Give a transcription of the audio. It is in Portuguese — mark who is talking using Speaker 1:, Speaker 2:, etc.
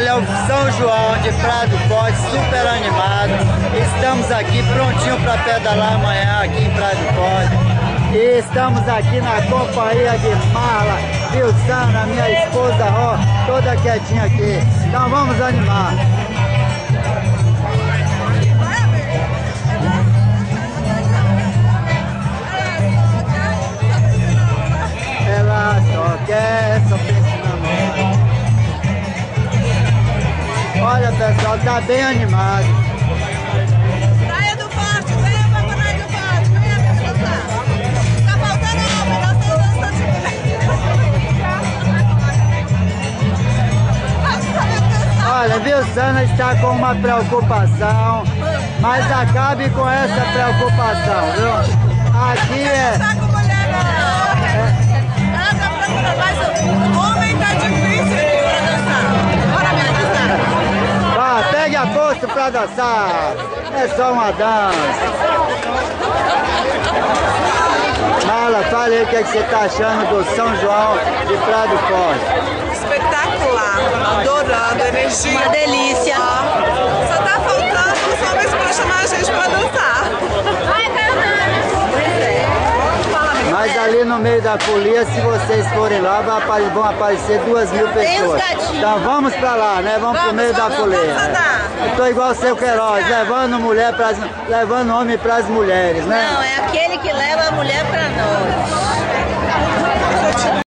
Speaker 1: Olha, o São João de Praia do Forte, super animado. Estamos aqui prontinho para pedalar amanhã aqui em Praia do Forte. E estamos aqui na companhia de Marla, Vilsana, minha esposa, ó, toda quietinha aqui. Então vamos animar. Ela só quer, só pensa na mão. Olha, pessoal, tá bem animado.
Speaker 2: Praia do Forte, venha pra Praia do Forte, venha pra dançar. Tá faltando homem, nós estamos dançando.
Speaker 1: Olha, Vilsana está com uma preocupação, mas acabe com essa preocupação, viu? Aqui é...
Speaker 2: Tá com mulher, não. Ela tá procurando, mas o homem tá difícil aqui pra dançar. Bora ver dançar.
Speaker 1: Vá, pegue a posto pra dançar. É só uma dança. Marla, fale aí o que você tá achando do São João de Praia do Forte.
Speaker 2: Espetacular, adorando, energia.
Speaker 3: Uma delícia.
Speaker 2: Só tá faltando os homens pra chamar a gente pra dançar.
Speaker 1: Mas ali no meio da folia, se vocês forem lá, vão aparecer 2.000 pessoas. Então vamos pra lá, né? Vamos pro meio da folia. Eu tô igual o seu Queiroz, levando homem pras mulheres, né?
Speaker 3: Não, é aquele que leva a mulher pra nós.